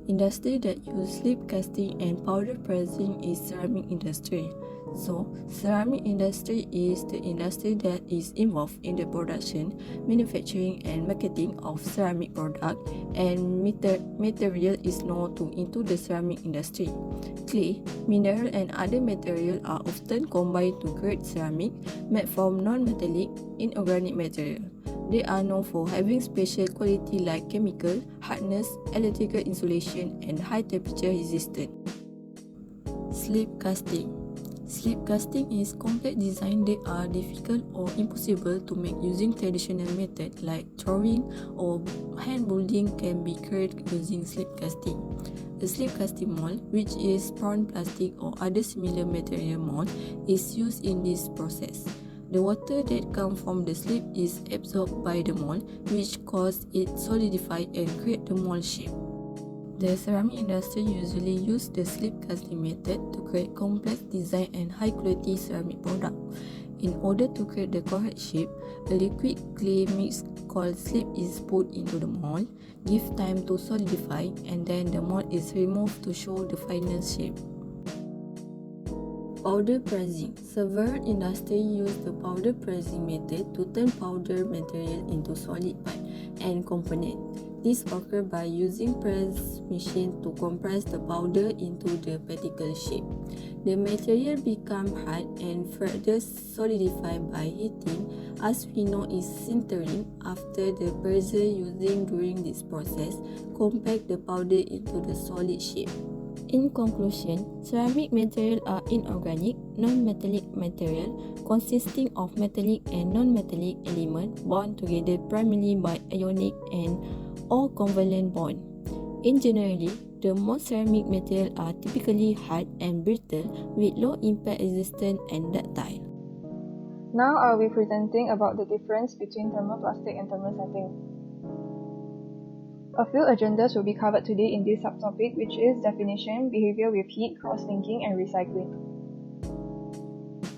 Industry that use slip casting and powder pressing is ceramic industry. So, ceramic industry is the industry that is involved in the production, manufacturing and marketing of ceramic product, and material is known into the ceramic industry. Clay, mineral and other material are often combined to create ceramic made from non-metallic inorganic material. They are known for having special quality like chemical, hardness, electrical insulation, and high temperature resistance. Slip casting. Slip casting is complex design that are difficult or impossible to make using traditional method like drawing or hand molding can be created using slip casting. A slip casting mold, which is brown plastic or other similar material mold, is used in this process. The water that comes from the slip is absorbed by the mold, which causes it solidify and create the mold shape. The ceramic industry usually use the slip casting method to create complex design and high quality ceramic product. In order to create the correct shape, a liquid clay mix called slip is put into the mold, give time to solidify, and then the mold is removed to show the final shape. Powder pressing. Several industries use the powder pressing method to turn powder material into solid part and component. This occurs by using press machine to compress the powder into the particle shape. The material becomes hard and further solidified by heating, as we know is sintering. After the pressure using during this process, compact the powder into the solid shape. In conclusion, ceramic material are inorganic, non-metallic material consisting of metallic and non-metallic elements bound together primarily by ionic and or covalent bond. In generally, the most ceramic materials are typically hard and brittle with low impact resistance and ductile. Now I will be presenting about the difference between thermoplastic and thermosetting. A few agendas will be covered today in this subtopic, which is definition, behavior with heat, cross-linking, and recycling.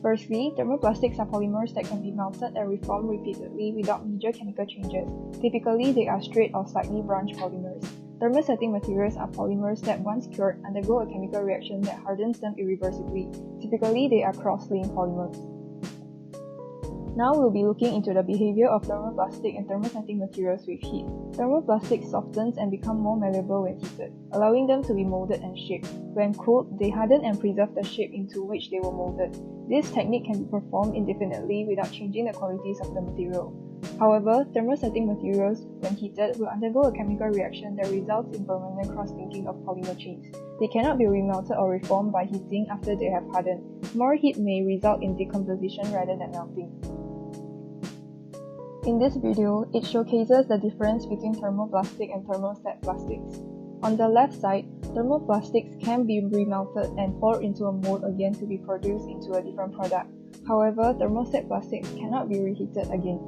Firstly, thermoplastics are polymers that can be melted and reformed repeatedly without major chemical changes. Typically, they are straight or slightly branched polymers. Thermosetting materials are polymers that, once cured, undergo a chemical reaction that hardens them irreversibly. Typically, they are cross-linked polymers. Now we'll be looking into the behavior of thermoplastic and thermosetting materials with heat. Thermoplastic softens and become more malleable when heated, allowing them to be molded and shaped. When cooled, they harden and preserve the shape into which they were molded. This technique can be performed indefinitely without changing the qualities of the material. However, thermosetting materials, when heated, will undergo a chemical reaction that results in permanent cross-linking of polymer chains. They cannot be remelted or reformed by heating after they have hardened. More heat may result in decomposition rather than melting. In this video, it showcases the difference between thermoplastic and thermoset plastics. On the left side, thermoplastics can be remelted and poured into a mold again to be produced into a different product. However, thermoset plastics cannot be reheated again.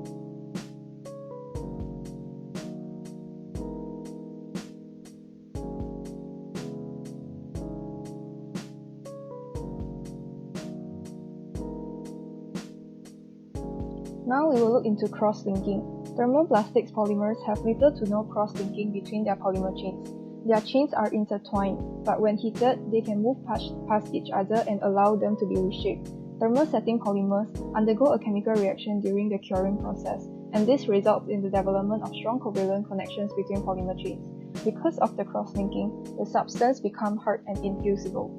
Now we will look into cross-linking. Thermoplastics polymers have little to no cross-linking between their polymer chains. Their chains are intertwined, but when heated, they can move past each other and allow them to be reshaped. Thermosetting polymers undergo a chemical reaction during the curing process, and this results in the development of strong covalent connections between polymer chains. Because of the cross-linking, the substance becomes hard and infusible.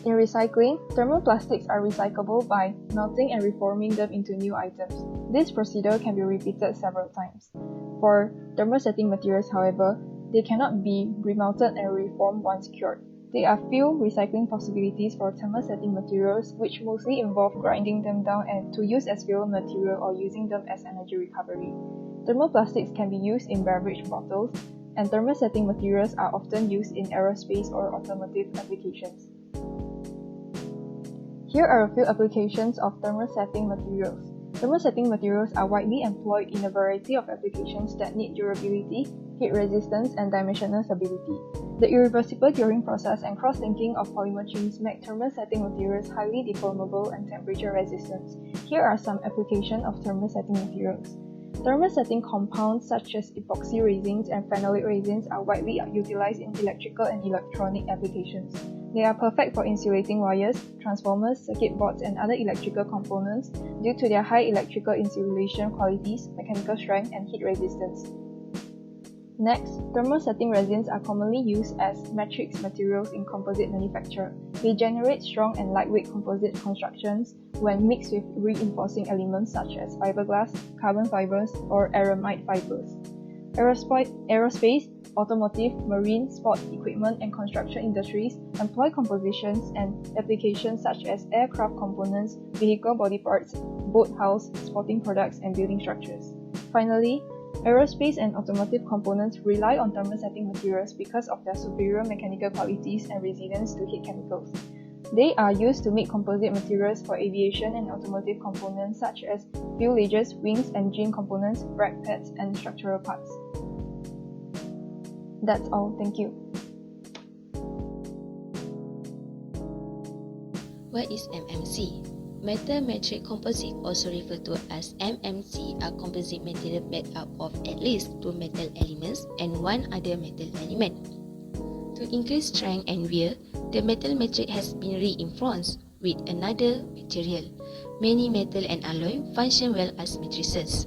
In recycling, thermoplastics are recyclable by melting and reforming them into new items. This procedure can be repeated several times. For thermosetting materials, however, they cannot be remelted and reformed once cured. There are few recycling possibilities for thermosetting materials, which mostly involve grinding them down and to use as fuel material or using them as energy recovery. Thermoplastics can be used in beverage bottles, and thermosetting materials are often used in aerospace or automotive applications. Here are a few applications of thermosetting materials. Thermosetting materials are widely employed in a variety of applications that need durability, heat resistance, and dimensional stability. The irreversible curing process and cross-linking of polymer chains make thermosetting materials highly deformable and temperature resistant. Here are some applications of thermosetting materials. Thermosetting compounds such as epoxy resins and phenolic resins are widely utilized in electrical and electronic applications. They are perfect for insulating wires, transformers, circuit boards, and other electrical components due to their high electrical insulation qualities, mechanical strength, and heat resistance. Next, thermosetting resins are commonly used as matrix materials in composite manufacture. They generate strong and lightweight composite constructions when mixed with reinforcing elements such as fiberglass, carbon fibers, or aramide fibers. Aerospace, automotive, marine, sports equipment, and construction industries employ compositions and applications such as aircraft components, vehicle body parts, boat hulls, sporting products, and building structures. Finally, aerospace and automotive components rely on thermosetting materials because of their superior mechanical qualities and resilience to heat chemicals. They are used to make composite materials for aviation and automotive components such as fuelages, wings, engine components, brake pads, and structural parts. That's all. Thank you. What is MMC? Metal matrix composite, also referred to as MMC, are composite material made up of at least two metal elements and one other metal element. To increase strength and wear, the metal matrix has been reinforced with another material. Many metal and alloy function well as matrices.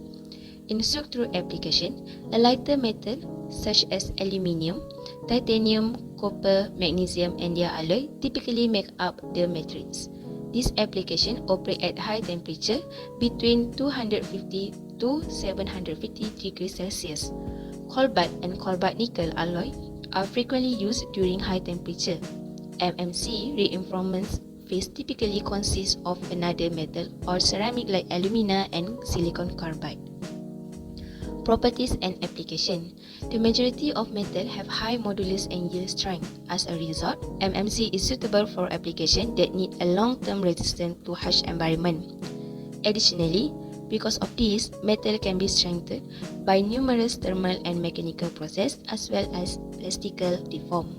In structural application, a lighter metal such as aluminium, titanium, copper, magnesium, and their alloy typically make up the matrix. This application operates at high temperature between 250 to 750 degrees Celsius. Cobalt and cobalt nickel alloy are frequently used during high temperature. MMC reinforcement phase typically consists of another metal or ceramic like alumina and silicon carbide. Properties and application. The majority of metal have high modulus and yield strength. As a result, MMC is suitable for application that need a long-term resistance to harsh environment. Additionally, because of this, metal can be strengthened by numerous thermal and mechanical processes as well as plastical deform.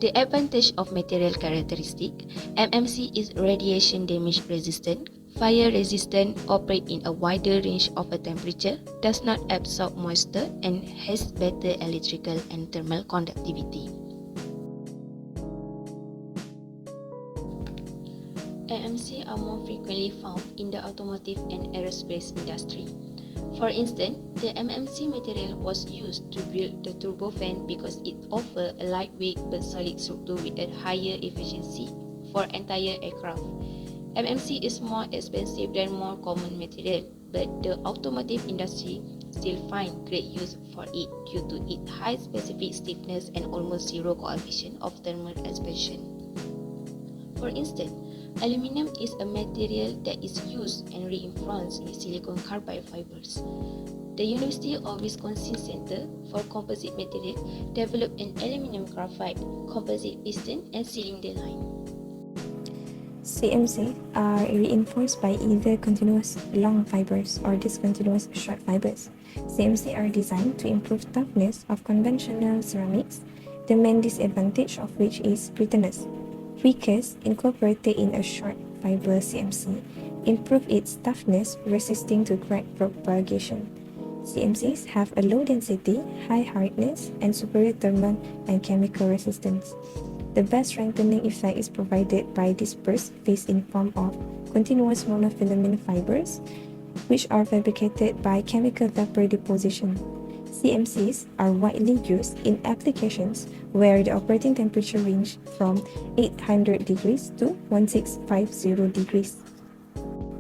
The advantage of material characteristic: MMC is radiation damage resistant, fire resistant, operate in a wider range of a temperature, does not absorb moisture, and has better electrical and thermal conductivity. MMC are more frequently found in the automotive and aerospace industry. For instance, the MMC material was used to build the turbofan because it offers a lightweight but solid structure with a higher efficiency for entire aircraft. MMC is more expensive than more common material, but the automotive industry still find great use for it due to its high specific stiffness and almost zero coefficient of thermal expansion. For instance, aluminum is a material that is used and reinforced with silicon carbide fibers. The University of Wisconsin Center for Composite Materials developed an aluminum graphite composite piston and cylinder line. CMC are reinforced by either continuous long fibers or discontinuous short fibers. CMC are designed to improve toughness of conventional ceramics, the main disadvantage of which is brittleness. Precast incorporated in a short fiber CMC improve its toughness, resisting to crack propagation. CMCs have a low density, high hardness, and superior thermal and chemical resistance. The best strengthening effect is provided by dispersed phase in form of continuous monofilament fibers, which are fabricated by chemical vapor deposition. CMCs are widely used in applications where the operating temperature range from 800 degrees to 1650 degrees.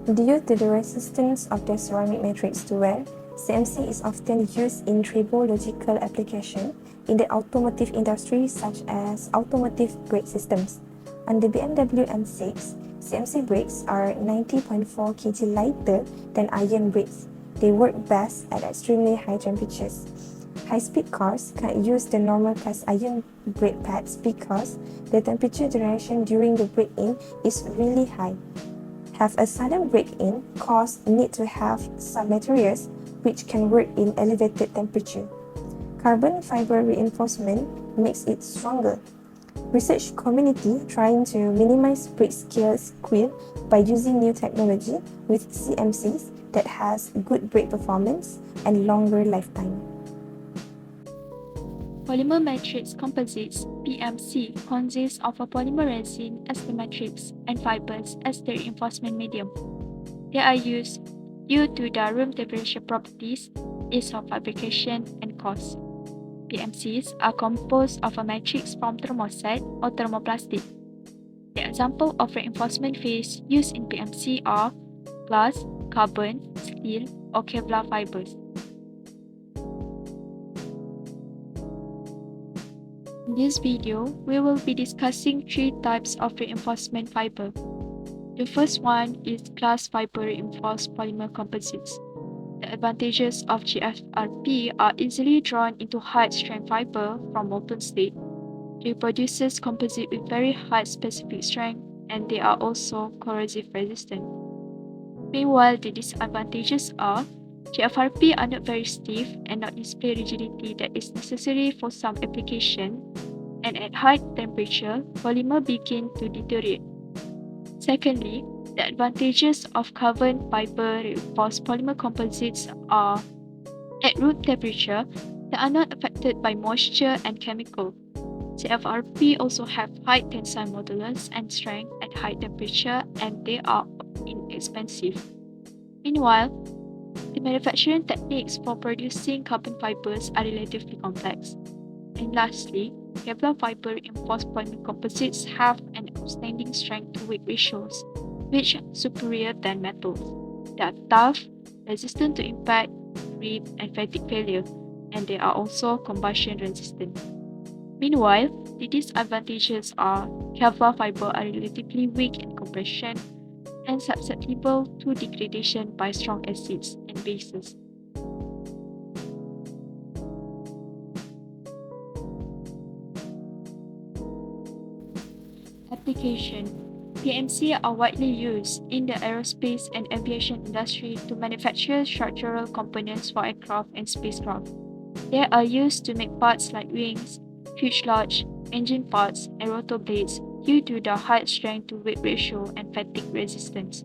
Due to the resistance of the ceramic matrix to wear, CMC is often used in tribological application in the automotive industry such as automotive brake systems. On the BMW M6, CMC brakes are 90.4 kg lighter than iron brakes. They work best at extremely high temperatures. High-speed cars can't use the normal cast iron brake pads because the temperature generation during the brake-in is really high. Have a sudden brake-in, cars need to have some materials which can work in elevated temperature. Carbon fiber reinforcement makes it stronger. Research community trying to minimize break-scale squeal by using new technology with CMCs that has good break performance and longer lifetime. Polymer matrix composites (PMC) consist of a polymer resin as the matrix and fibers as the reinforcement medium. They are used due to their room temperature properties, ease of fabrication, and cost. PMCs are composed of a matrix from thermoset or thermoplastic. The example of reinforcement phase used in PMC are glass, carbon, steel, or Kevlar fibers. In this video, we will be discussing three types of reinforcement fiber. The first one is glass fiber reinforced polymer composites. The advantages of GFRP are easily drawn into high-strength fiber from molten state. It produces composite with very high specific strength, and they are also corrosive resistant. Meanwhile, the disadvantages are GFRP are not very stiff and not display rigidity that is necessary for some application, and at high temperature, polymer begin to deteriorate. Secondly, the advantages of carbon fiber reinforced polymer composites are at room temperature, they are not affected by moisture and chemical. CFRP also have high tensile modulus and strength at high temperature, and they are inexpensive. Meanwhile, the manufacturing techniques for producing carbon fibers are relatively complex. And lastly, Kevlar fiber reinforced polymer composites have an outstanding strength to weight ratios, which are superior than metals. They are tough, resistant to impact, grip, and fatigue failure, and they are also combustion resistant. Meanwhile, the disadvantages are Kevlar fiber are relatively weak in compression and susceptible to degradation by strong acids and bases. Application: PMC are widely used in the aerospace and aviation industry to manufacture structural components for aircraft and spacecraft. They are used to make parts like wings, fuselage, engine parts, and rotor blades due to their high strength to weight ratio and fatigue resistance.